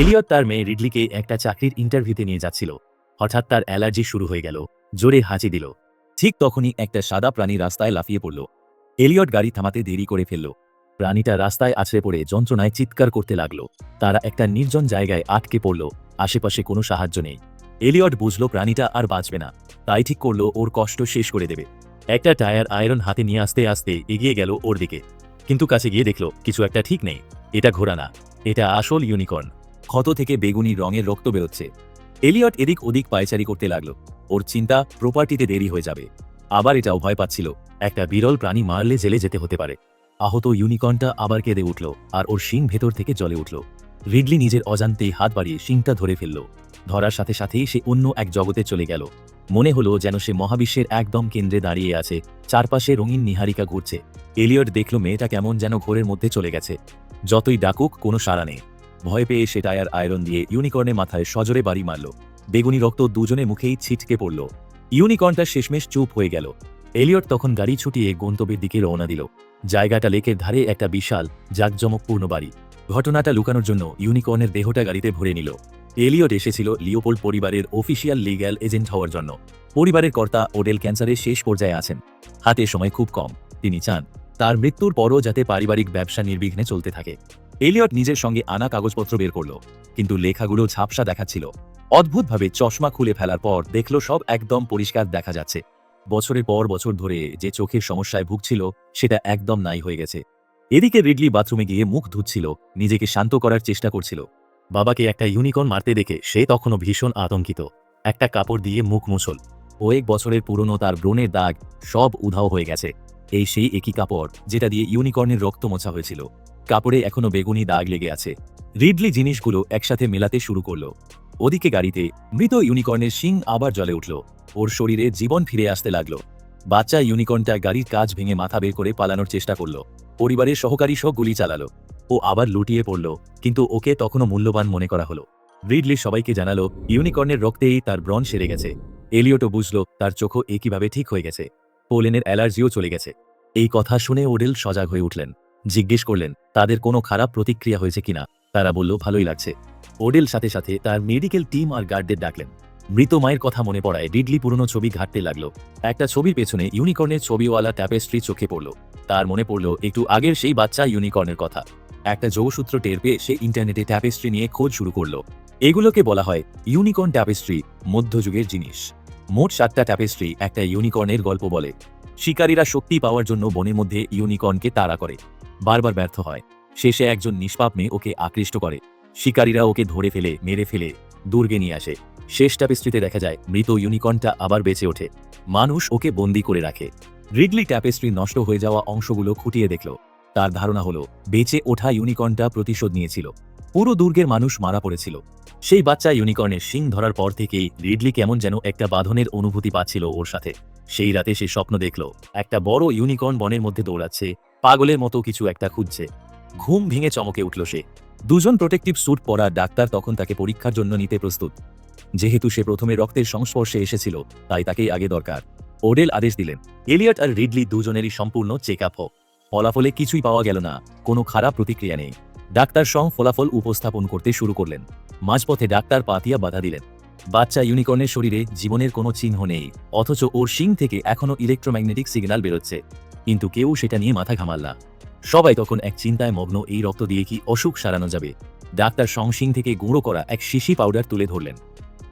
Elliot তার মেয়ে রিডলিকে একটা চাকরির ইন্টারভিউতে নিয়ে যাচ্ছিল। হঠাৎ তার অ্যালার্জি শুরু হয়ে গেল, জোরে হাঁচি দিল। ঠিক তখনই একটা সাদা প্রাণী রাস্তায় লাফিয়ে পড়ল। এলিয়ট গাড়ি থামাতে দেরি করে ফেলল। প্রাণীটা রাস্তায় আছড়ে পড়ে যন্ত্রণায় চিৎকার করতে লাগলো। তারা একটা নির্জন জায়গায় আটকে পড়ল, আশেপাশে কোনো সাহায্য নেই। এলিয়ট বুঝল প্রাণীটা আর বাঁচবে না, তাই ঠিক করল ওর কষ্ট শেষ করে দেবে। একটা টায়ার আয়রন হাতে নিয়ে আস্তে আস্তে এগিয়ে গেল ওর দিকে। কিন্তু কাছে গিয়ে দেখল কিছু একটা ঠিক নেই। এটা ঘোড়া না, এটা আসল ইউনিকর্ন। ক্ষত থেকে বেগুনি রঙের রক্ত বেরোচ্ছে। এলিয়ট এদিক ওদিক পায়চারি করতে লাগলো। ওর চিন্তা প্রপার্টিতে দেরি হয়ে যাবে। আবার এটাও ভয় পাচ্ছিল, একটা বিরল প্রাণী মারলে জেলে যেতে হতে পারে। আহত ইউনিকর্নটা আবার কেঁদে উঠল, আর ওর শিং ভেতর থেকে জ্বলে উঠল। রিডলি নিজের অজান্তেই হাত বাড়িয়ে শিংটা ধরে ফেলল। ধরার সাথে সাথেই সে অন্য এক জগতে চলে গেল। মনে হলো যেন সে মহাবিশ্বের একদম কেন্দ্রে দাঁড়িয়ে আছে, চারপাশে রঙিন নিহারিকা ঘুরছে। এলিয়ট দেখল মেয়েটা কেমন যেন ঘোরের মধ্যে চলে গেছে। যতই ডাকুক কোনো সাড়া নেই। ভয় পেয়ে সে টায়ার আয়রন দিয়ে ইউনিকর্নের মাথায় সজোরে বাড়ি মারল। বেগুনি রক্ত দুজনের মুখেই ছিটকে পড়ল। ইউনিকর্নটা শেষমেশ চুপ হয়ে গেল। এলিয়ট তখন গাড়ি ছুটিয়ে গন্তব্যের দিকে রওনা দিল। জায়গাটা লেকের ধারে একটা বিশাল জাঁকজমকপূর্ণ বাড়ি। ঘটনাটা লুকানোর জন্য ইউনিকর্নের দেহটা গাড়িতে ভরে নিল। এলিয়ট এসেছিল লিওপোল্ড পরিবারের অফিসিয়াল লিগ্যাল এজেন্ট হওয়ার জন্য। পরিবারের কর্তা ওডেল ক্যান্সারের শেষ পর্যায়ে আছেন। হাতে সময় খুব কম। তিনি চান তার মৃত্যুর পরও যাতে পারিবারিক ব্যবসা নির্বিঘ্নে চলতে থাকে। এলিয়ট নিজের সঙ্গে আনা কাগজপত্র বের করল, কিন্তু লেখাগুলো ঝাপসা দেখাচ্ছিল। অদ্ভুতভাবে চশমা খুলে ফেলার পর দেখল সব একদম পরিষ্কার দেখা যাচ্ছে। বছরের পর বছর ধরে যে চোখের সমস্যায় ভুগছিল সেটা একদম নাই হয়ে গেছে। এদিকে রিডলি বাথরুমে গিয়ে মুখ ধুচ্ছিল, নিজেকে শান্ত করার চেষ্টা করছিল। বাবাকে একটা ইউনিকর্ন মারতে দেখে সে তখনও ভীষণ আতঙ্কিত। একটা কাপড় দিয়ে মুখ মুছল। কয়েক বছরের পুরনো তার ব্রণের দাগ সব উধাও হয়ে গেছে। এই সেই একই কাপড় যেটা দিয়ে ইউনিকর্নের রক্ত মোছা হয়েছিল। কাপড়ে এখনো বেগুনি দাগ লেগে আছে। রিডলি জিনিসগুলো একসাথে মেলাতে শুরু করলো। ওদিকে গাড়িতে মৃত ইউনিকর্নের শিং আবার জ্বলে উঠল। ওর শরীরে জীবন ফিরে আসতে লাগলো। বাচ্চা ইউনিকর্নটা গাড়ির কাঁচ ভেঙে মাথা বের করে পালানোর চেষ্টা করলো। পরিবারের সহকারী সহ গুলি চালালো। ও আবার লুটিয়ে পড়ল, কিন্তু ওকে তখনও মূল্যবান মনে করা হলো। রিডলি সবাইকে জানালো ইউনিকর্নের রক্তেই তার ব্রণ সেরে গেছে। এলিয়টও বুঝল তার চোখও একইভাবে ঠিক হয়ে গেছে। পোলেনের অ্যালার্জিও চলে গেছে। এই কথা শুনে ওডেল সজাগ হয়ে উঠলেন। জিজ্ঞেস করলেন তাদের কোনো খারাপ প্রতিক্রিয়া হয়েছে কিনা। তারা বলল ভালোই লাগছে। ওডেল সাথে সাথে তার মেডিকেল টিম আর গার্ডদের ডাকলেন। মৃত মায়ের কথা মনে পড়ায় রিডলি পুরনো ছবি ঘাঁটতে লাগলো। একটা ছবির পেছনে ইউনিকর্নের ছবিওয়ালা ট্যাপেস্ট্রি চোখে পড়ল। তার মনে পড়ল একটু আগের সেই বাচ্চা ইউনিকর্নের কথা। একটা যোগসূত্র টের পেয়ে সে ইন্টারনেটে ট্যাপেস্ট্রি নিয়ে খোঁজ শুরু করলো। এগুলোকে বলা হয় ইউনিকর্ন ট্যাপেস্ট্রি, মধ্যযুগের জিনিস। মোট 7টা ট্যাপেস্ট্রি একটা ইউনিকর্নের গল্প বলে। শিকারীরা শক্তি পাওয়ার জন্য বনের মধ্যে ইউনিকর্নকে তাড়া করে, বারবার ব্যর্থ হয়। শেষে একজন নিষ্পাপ মেয়ে ওকে আকৃষ্ট করে। শিকারীরা ওকে ধরে ফেলে মেরে ফেলে দুর্গে নিয়ে আসে। শেষ ট্যাপেস্ট্রিতে দেখা যায় মৃত ইউনিকর্নটা আবার বেঁচে ওঠে। মানুষ ওকে বন্দি করে রাখে। রিডলি ট্যাপেস্ট্রি নষ্ট হয়ে যাওয়া অংশগুলো খুঁটিয়ে দেখল। তার ধারণা হলো বেঁচে ওঠা ইউনিকর্নটা প্রতিশোধ নিয়েছিল। পুরো দুর্গের মানুষ মারা পড়েছিল। সেই বাচ্চা ইউনিকর্নের শিং ধরার পর থেকেই রিডলি কেমন যেন একটা বাঁধনের অনুভূতি পাচ্ছিল ওর সাথে। সেই রাতে সে স্বপ্ন দেখল একটা বড় ইউনিকর্ন বনের মধ্যে দৌড়াচ্ছে, পাগলের মতো কিছু একটা খুঁজছে। ঘুম ভেঙে চমকে উঠল সে। দুজন প্রোটেক্টিভ স্যুট পরা ডাক্তার তখন তাকে পরীক্ষার জন্য নিতে প্রস্তুত। যেহেতু সে প্রথমে রক্তের সংস্পর্শে এসেছিল, তাই তাকেই আগে দরকার। ওডেল আদেশ দিলেন এলিয়ট আর রিডলি দুজনেরই সম্পূর্ণ চেক আপ হোক। ফলাফলে কিছুই পাওয়া গেল না, কোনো খারাপ প্রতিক্রিয়া নেই। ডাক্তার সং ফলাফল উপস্থাপন করতে শুরু করলেন। মাঝপথে ডাক্তার পাতিয়া বাধা দিলেন। বাচ্চা ইউনিকর্নের শরীরে জীবনের কোনো চিহ্ন নেই, অথচ ওর শিং থেকে এখনো ইলেকট্রোম্যাগনেটিক সিগন্যাল বেরোচ্ছে। কিন্তু কেউ সেটা নিয়ে মাথা ঘামাল না। সবাই তখন এক চিন্তায় মগ্ন, এই রক্ত দিয়ে কি অসুখ সারানো যাবে। ডাক্তার সং শিং থেকে গুঁড়ো করা এক শিশি পাউডার তুলে ধরলেন।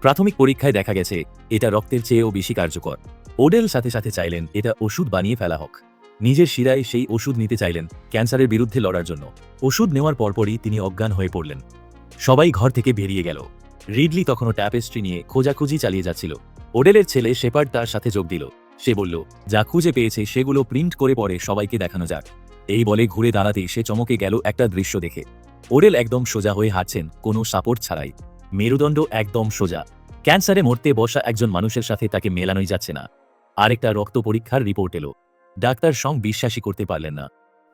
প্রাথমিক পরীক্ষায় দেখা গেছে এটা রক্তের চেয়েও বেশি কার্যকর। ওডেল সাথে সাথে চাইলেন এটা ওষুধ বানিয়ে ফেলা হোক। নিজের শিরায় সেই ওষুধ নিতে চাইলেন ক্যান্সারের বিরুদ্ধে লড়ার জন্য। ওষুধ নেওয়ার পরপরই তিনি অজ্ঞান হয়ে পড়লেন। সবাই ঘর থেকে বেরিয়ে গেল। রিডলি তখনও ট্যাপেস্ট্রি নিয়ে খোঁজাখুঁজি চালিয়ে যাচ্ছিল। ওডেলের ছেলে শেপার্ড তার সাথে যোগ দিল। সে বলল যা খুঁজে পেয়েছে সেগুলো প্রিন্ট করে পরে সবাইকে দেখানো যাক। এই বলে ঘুরে দাঁড়াতেই সে চমকে গেল একটা দৃশ্য দেখে। ওডেল একদম সোজা হয়ে হাঁটছেন, কোনো সাপোর্ট ছাড়াই। মেরুদণ্ড একদম সোজা। ক্যান্সারে মরতে বসা একজন মানুষের সাথে তাকে মেলানোই যাচ্ছে না। আরেকটা রক্ত পরীক্ষার রিপোর্ট এলো। ডাক্তার সং বিশ্বাসই করতে পারলেন না।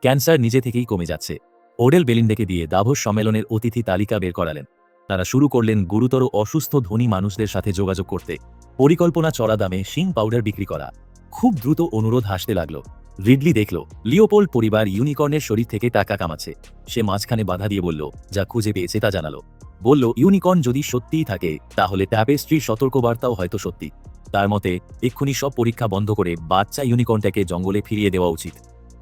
ক্যান্সার নিজে থেকেই কমে যাচ্ছে। ওডেল বেলিন্ডাকে দিয়ে দাভোস সম্মেলনের অতিথি তালিকা বের করালেন। তারা শুরু করলেন গুরুতর অসুস্থ ধনী মানুষদের সাথে যোগাযোগ করতে। পরিকল্পনা চড়া দামে শিং পাউডার বিক্রি করা। খুব দ্রুত অনুরোধ হাসতে লাগলো। রিডলি দেখল লিওপোল্ড পরিবার ইউনিকর্নের শরীর থেকে টাকা কামাচ্ছে। সে মাঝখানে বাধা দিয়ে বলল যা খুঁজে পেয়েছে তা জানালো। বলল ইউনিকর্ন যদি সত্যিই থাকে তাহলে ট্যাপেস্ট্রির সতর্কবার্তাও হয়তো সত্যি। তার মতে এক্ষুনি সব পরীক্ষা বন্ধ করে বাচ্চা ইউনিকর্নটাকে জঙ্গলে ফিরিয়ে দেওয়া উচিত।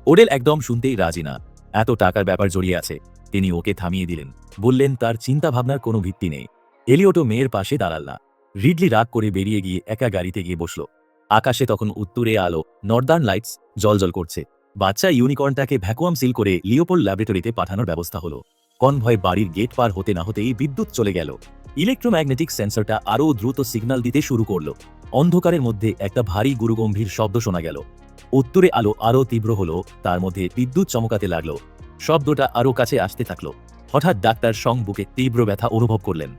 ওডেল একদম শুনতেই রাজি না, এত টাকার ব্যাপার জড়িয়ে আছে। তিনি ওকে থামিয়ে দিলেন, বললেন তার চিন্তা ভাবনার কোনো ভিত্তি নেই। এলিয়টও মেয়ের পাশে দাঁড়াল না। রিডলি রাগ করে বেরিয়ে গিয়ে একা গাড়িতে গিয়ে বসল। আকাশে তখন উত্তুরে আলো, নর্দার্ন লাইটস জলজল করছে। বাচ্চা ইউনিকর্নটাকে ভ্যাকুয়াম সিল করে লিওপোল্ড ল্যাবরেটরিতে পাঠানোর ব্যবস্থা হলো। কনভয় বাড়ির গেট পার হতে না হতেই বিদ্যুৎ চলে গেল। ইলেকট্রোম্যাগনেটিক সেন্সরটা আরও দ্রুত সিগন্যাল দিতে শুরু করলো। অন্ধকারের মধ্যে একটা ভারী গুরুগম্ভীর শব্দ শোনা গেল। উত্তরে আলো আরও তীব্র হলো, তার মধ্যে বিদ্যুৎ চমকাতে লাগলো। শব্দটা আরও কাছে আসতে থাকলো। হঠাৎ ডাক্তার সং বুকে তীব্র ব্যথা অনুভব করলেন।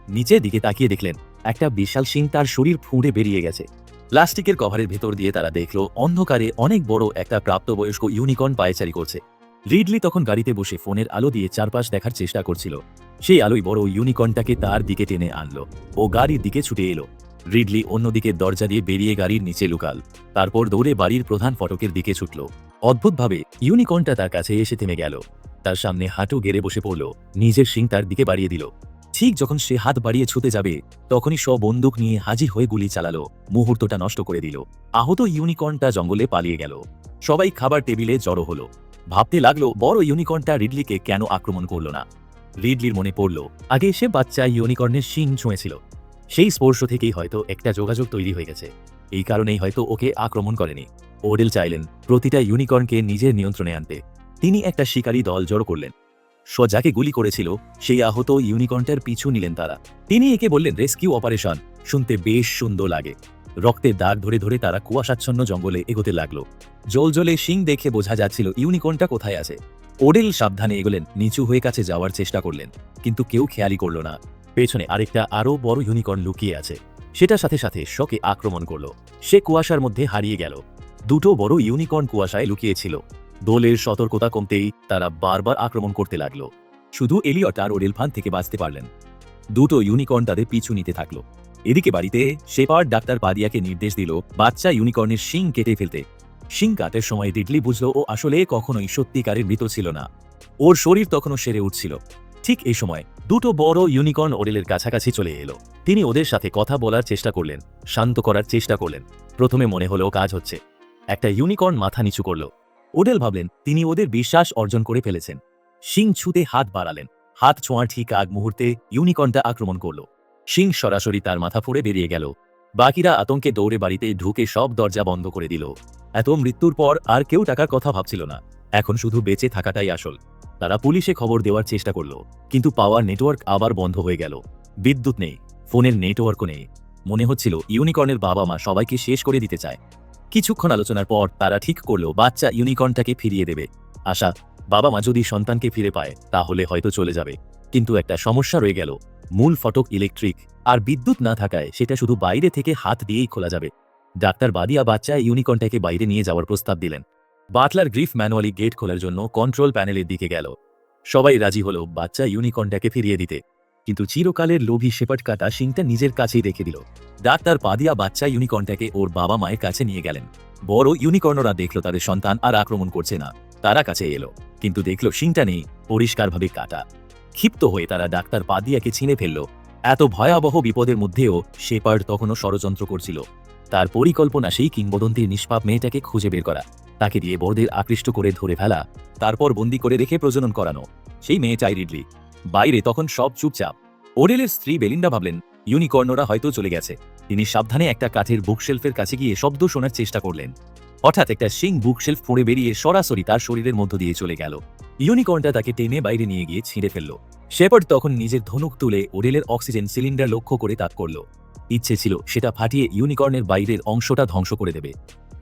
নিচের দিকে তাকিয়ে দেখলেন একটা বিশাল শিং তার শরীর ফুঁড়ে বেরিয়ে গেছে। প্লাস্টিকের কভারের ভেতর দিয়ে তারা দেখল অন্ধকারে অনেক বড় একটা প্রাপ্তবয়স্ক ইউনিকর্ন পায়চারি করছে। রিডলি তখন গাড়িতে বসে ফোনের আলো দিয়ে চারপাশ দেখার চেষ্টা করছিল। সেই আলোই বড় ইউনিকর্নটাকে তার দিকে টেনে আনলো। ও গাড়ির দিকে ছুটে এলো। রিডলি অন্যদিকে দরজা দিয়ে বেরিয়ে গাড়ির নিচে লুকাল। তারপর দৌড়ে বাড়ির প্রধান ফটকের দিকে ছুটল। অদ্ভুতভাবে ইউনিকর্নটা তার কাছে এসে থেমে গেল। তার সামনে হাঁটু গেড়ে বসে পড়ল, নিজের শিং তার দিকে বাড়িয়ে দিল। ঠিক যখন সে হাত বাড়িয়ে ছুতে যাবে তখনই সব বন্দুক নিয়ে হাজির হয়ে গুলি চালালো। মুহূর্তটা নষ্ট করে দিল। আহত ইউনিকর্নটা জঙ্গলে পালিয়ে গেল। সবাই খাবার টেবিলে জড়ো হলো। ভাবতে লাগলো বড় ইউনিকর্নটা রিডলিকে কেন আক্রমণ করল না। রিডলির মনে পড়ল আগে সে বাচ্চা ইউনিকর্নের শিং ছুঁয়েছিল। সেই স্পর্শ থেকেই হয়তো একটা যোগাযোগ তৈরি হয়ে গেছে। এই কারণেই হয়তো ওকে আক্রমণ করেনি। ওডেল চাইলেন প্রতিটা ইউনিকর্নকে নিজের নিয়ন্ত্রণে আনতে। তিনি একটা শিকারী দল জড়ো করলেন। যাকে গুলি করেছিল সেই আহত ইউনিকর্নটার পিছু নিলেন তারা। তিনি একে বললেন রেস্কিউ অপারেশন। শুনতে বেশ সুন্দর লাগে। রক্তের দাগ ধরে ধরে তারা কুয়াশাচ্ছন্ন জঙ্গলে এগোতে লাগলো। জলজলে শিং দেখে বোঝা যাচ্ছিল ইউনিকর্নটা কোথায় আছে। ওডেল সাবধানে এগোলেন, নিচু হয়ে কাছে যাওয়ার চেষ্টা করলেন, কিন্তু কেউ খেয়ালই করল না। পেছনে আরেকটা আরও বড় ইউনিকর্ন লুকিয়ে আছে। সেটা সাথে সাথে শকে আক্রমণ করল। সে কুয়াশার মধ্যে হারিয়ে গেল। দুটো বড় ইউনিকর্ন কুয়াশায় লুকিয়েছিল। দলের সতর্কতা কমতেই তারা বারবার আক্রমণ করতে লাগলো। শুধু এলিয়ট আর ওডেল ফান থেকে বাঁচতে পারলেন। দুটো ইউনিকর্ন তাদের পিছু নিতে থাকলো। এদিকে বাড়িতে শেপার্ড ডাক্তার পাদিয়াকে নির্দেশ দিল বাচ্চা ইউনিকর্নের শিং কেটে ফেলতে। শিং কাটের সময় রিডলি বুঝল ও আসলে কখনোই সত্যিকারের মৃত ছিল না। ওর শরীর তখনও সেরে উঠছিল। ঠিক এই সময় দুটো বড় ইউনিকর্ন ওডেলের কাছাকাছি চলে এলো। তিনি ওদের সাথে কথা বলার চেষ্টা করলেন, শান্ত করার চেষ্টা করলেন। প্রথমে মনে হলো কাজ হচ্ছে। একটা ইউনিকর্ন মাথা নিচু করল। ওডেল ভাবলেন তিনি ওদের বিশ্বাস অর্জন করে ফেলেছেন। শিং ছুঁতে হাত বাড়ালেন। হাত ছোঁয়ার ঠিক আগ মুহূর্তে ইউনিকর্নটা আক্রমণ করল। শিং সরাসরি তার মাথা ফুঁড়ে বেরিয়ে গেল। বাকিরা আতঙ্কে দৌড়ে বাড়িতে ঢুকে সব দরজা বন্ধ করে দিল। এত মৃত্যুর পর আর কেউ টাকার কথা ভাবছিল না। এখন শুধু বেঁচে থাকাটাই আসল। তারা পুলিশে খবর দেওয়ার চেষ্টা করল, কিন্তু পাওয়ার নেটওয়ার্ক আবার বন্ধ হয়ে গেল। বিদ্যুৎ নেই, ফোনের নেটওয়ার্কও নেই। মনে হচ্ছিল ইউনিকর্নের বাবা মা সবাইকে শেষ করে দিতে চায়। কিছুক্ষণ আলোচনার পর তারা ঠিক করলো বাচ্চা ইউনিকর্নটাকে ফিরিয়ে দেবে। আশা, বাবা মা যদি সন্তানকে ফিরে পায় তাহলে হয়তো চলে যাবে। কিন্তু একটা সমস্যা রয়ে গেল। মূল ফটক ইলেকট্রিক, আর বিদ্যুৎ না থাকায় সেটা শুধু বাইরে থেকে হাত দিয়েই খোলা যাবে। ডাক্তার বাদিয়া বাচ্চা ইউনিকর্নটাকে বাইরে নিয়ে যাওয়ার প্রস্তাব দিলেন। বাটলার গ্রিফ ম্যানুয়ালি গেট খোলার জন্য কন্ট্রোল প্যানেলের দিকে গেল। সবাই রাজি হলো বাচ্চা ইউনিকর্নটাকে ফিরিয়ে দিতে, কিন্তু চিরকালের লোভী শেপার্ড কাটা শিংটা নিজের কাছেই রেখে দিল। ডাক্তার পাদিয়া বাচ্চা ইউনিকর্নটাকে ওর বাবা মায়ের কাছে নিয়ে গেলেন। বড় ইউনিকর্নরা দেখলো তাদের সন্তান আর আক্রমণ করছে না। তারা কাছে এলো, কিন্তু দেখলো শিংটা নেই, পরিষ্কারভাবে কাটা। ক্ষিপ্ত হয়ে তারা ডাক্তার পাদিয়াকে ছিঁড়ে ফেলল। এত ভয়াবহ বিপদের মধ্যেও শেপার্ড তখনও ষড়যন্ত্র করছিল। তার পরিকল্পনা সেই কিংবদন্তির নিষ্পাপ মেয়েটাকে খুঁজে বের করা, তাকে দিয়ে বড়দের আকৃষ্ট করে ধরে ফেলা, তারপর বন্দি করে রেখে প্রজনন করানো। সেই মেয়েটাই রিডলি। বাইরে তখন সব চুপচাপ। ওডেলের স্ত্রী বেলিন্ডা ভাবলেন ইউনিকর্নরা হয়তো চলে গেছে। তিনি সাবধানে একটা কাঠের বুকশেলফের কাছে গিয়ে শব্দ শোনার চেষ্টা করলেন। হঠাৎ একটা শিং বুকশেলফ পড়ে বেরিয়ে সরাসরি তার শরীরের মধ্য দিয়ে চলে গেল। ইউনিকর্নটা তাকে টেনে বাইরে নিয়ে গিয়ে ছিঁড়ে ফেলল। শেপার্ড তখন নিজের ধনুক তুলে ওডেলের অক্সিজেন সিলিন্ডার লক্ষ্য করে তাক করল। ইচ্ছে ছিল সেটা ফাটিয়ে ইউনিকর্নের বাইরের অংশটা ধ্বংস করে দেবে,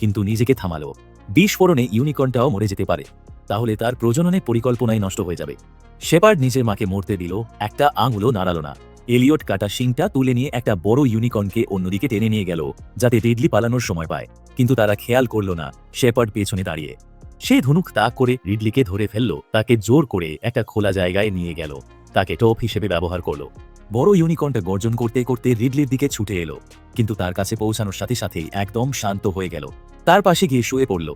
কিন্তু নিজেকে থামালো। বিস্ফোরণে ইউনিকর্নটাও মরে যেতে পারে। তাহলে তার প্রজননের পরিকল্পনাই নষ্ট হয়ে যাবে। শেপার্ড নিজের মাকে মরতে দিল, একটা আঙুলও নাড়ালো না। এলিয়ট কাটা শিংটা তুলে নিয়ে একটা বড় ইউনিকর্নকে অন্যদিকে টেনে নিয়ে গেল, যাতে রিডলি পালানোর সময় পায়। কিন্তু তারা খেয়াল করল না শেপার্ড পেছনে দাঁড়িয়ে। সে ধনুক তাক করে রিডলিকে ধরে ফেলল, তাকে জোর করে একটা খোলা জায়গায় নিয়ে গেল, তাকে টোপ হিসেবে ব্যবহার করলো। বড় ইউনিকর্নটা গর্জন করতে করতে রিডলির দিকে ছুটে এলো, কিন্তু তার কাছে পৌঁছানোর সাথে সাথেই একদম শান্ত হয়ে গেল। তার পাশে গিয়ে শুয়ে পড়ল।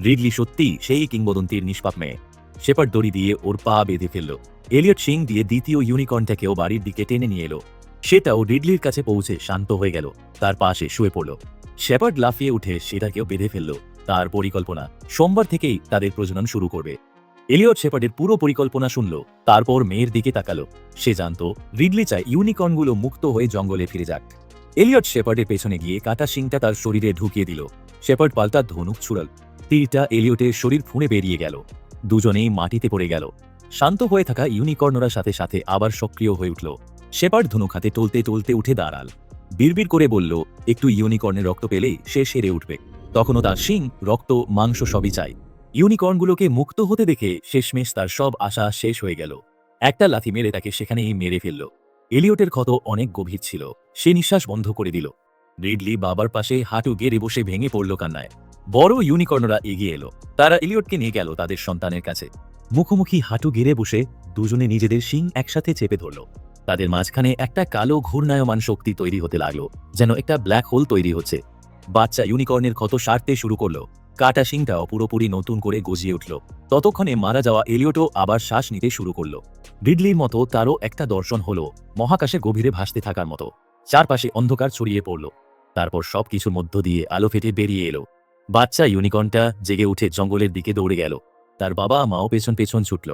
রিডলি সত্যি সেই কিংবদন্তির নিষ্পাপ মেয়ে। শেপার্ড দড়ি দিয়ে ওর পা বেঁধে ফেলল। এলিয়ট শিং দিয়ে দ্বিতীয় ইউনিকর্নটাকেও বাড়ির দিকে টেনে নিয়ে এলো। সেটাও রিডলির কাছে পৌঁছে শান্ত হয়ে গেল, তার পাশে শুয়ে পড়ল। শেপার্ড লাফিয়ে উঠে সেটাকেও বেঁধে ফেলল। তার পরিকল্পনা, সোমবার থেকেই তাদের প্রজনন শুরু করবে। এলিয়ট শেপার্ডের পুরো পরিকল্পনা শুনল, তারপর মেয়ের দিকে তাকালো। সে জানত রিডলি চায় ইউনিকর্নগুলো মুক্ত হয়ে জঙ্গলে ফিরে যাক। এলিয়ট শেপার্ডের পেছনে গিয়ে কাটা শিংটা তার শরীরে ঢুকিয়ে দিল। শেপার্ড পাল্টা ধনুক ছুড়ল। তীরটা এলিয়টের শরীর ফুঁড়ে বেরিয়ে গেল। দুজনেই মাটিতে পড়ে গেল। শান্ত হয়ে থাকা ইউনিকর্নরা সাথে সাথে আবার সক্রিয় হয়ে উঠল। শেপার্ড ধনুক হাতে টলতে টলতে উঠে দাঁড়াল। বিড়বিড় করে বলল, একটু ইউনিকর্নের রক্ত পেলেই সে সেরে উঠবে। তখনও তার শিং, রক্ত, মাংস সবই চাই। ইউনিকর্নগুলোকে মুক্ত হতে দেখে শেষমেশ তার সব আশা শেষ হয়ে গেল। একটা লাথি মেরে তাকে সেখানেই মেরে ফেলল। এলিয়টের ক্ষত অনেক গভীর ছিল। সে নিঃশ্বাস বন্ধ করে দিল। রিডলি বাবার পাশে হাঁটু গেড়ে বসে ভেঙে পড়ল কান্নায়। বড় ইউনিকর্নরা এগিয়ে এলো। তারা এলিয়টকে নিয়ে গেল তাদের সন্তানের কাছে। মুখোমুখি হাঁটু গেড়ে বসে দুজনে নিজেদের শিং একসাথে চেপে ধরল। তাদের মাঝখানে একটা কালো ঘূর্ণায়মান শক্তি তৈরি হতে লাগলো, যেন একটা ব্ল্যাক হোল তৈরি হচ্ছে। বাচ্চা ইউনিকর্নের ক্ষত সারতে শুরু করলো। কাটা শিংটাও পুরোপুরি নতুন করে গজিয়ে উঠল। ততক্ষণে মারা যাওয়া এলিয়টও আবার শ্বাস নিতে শুরু করলো। রিডলির মতো তারও একটা দর্শন হলো, মহাকাশের গভীরে ভাসতে থাকার মতো। চারপাশে অন্ধকার ছড়িয়ে পড়ল। তারপর সবকিছুর মধ্য দিয়ে আলো ফেটে বেরিয়ে এলো। বাচ্চা ইউনিকর্নটা জেগে উঠে জঙ্গলের দিকে দৌড়ে গেল। তার বাবা মাও পেছন পেছন ছুটল।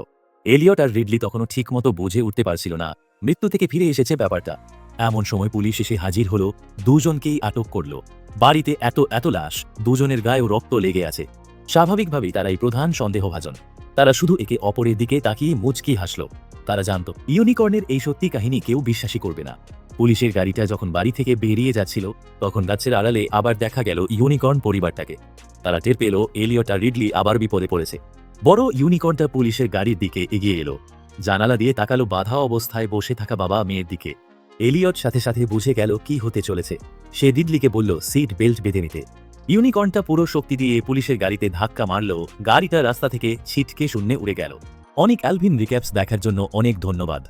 এলিয়ট আর রিডলি তখনও ঠিকমতো বুঝে উঠতে পারছিল না মৃত্যু থেকে ফিরে এসেছে ব্যাপারটা। এমন সময় পুলিশ এসে হাজির হলো, দুজনকেই আটক করল। বাড়িতে এত এত লাশ, দুজনের গায়েও রক্ত লেগে আছে। স্বাভাবিকভাবেই তারাই প্রধান সন্দেহভাজন। তারা শুধু একে অপরের দিকে তাকিয়ে মুচকি হাসল। তারা জানত ইউনিকর্নের এই সত্যি কাহিনী কেউ বিশ্বাসই করবে না। পুলিশের গাড়িটা যখন বাড়ি থেকে বেরিয়ে যাচ্ছিল, তখন গাছের আড়ালে আবার দেখা গেল ইউনিকর্ন পরিবারটাকে। তারা টের পেল এলিয়ট আর রিডলি আবার বিপদে পড়েছে। বড় ইউনিকর্নটা পুলিশের গাড়ির দিকে এগিয়ে এলো। জানালা দিয়ে তাকালো বাধা অবস্থায় বসে থাকা বাবা মেয়ের দিকে। এলিয়ট সাথে সাথে বুঝে গেল কি হতে চলেছে। সে রিডলিকে বলল সিট বেল্ট বেঁধে নিতে। ইউনিকর্নটা পুরো শক্তি দিয়ে পুলিশের গাড়িতে ধাক্কা মারল। গাড়িটা রাস্তা থেকে ছিটকে শূন্যে উড়ে গেল। অনেক অ্যালভিন রিক্যাপস দেখার জন্য অনেক ধন্যবাদ।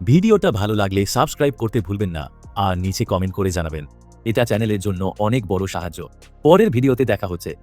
ভিডিওটা ভালো লাগলে সাবস্ক্রাইব করতে ভুলবেন না, আর নিচে কমেন্ট করে জানাবেন। এটা চ্যানেলের জন্য অনেক বড় সাহায্য। পরের ভিডিওতে দেখা হচ্ছে।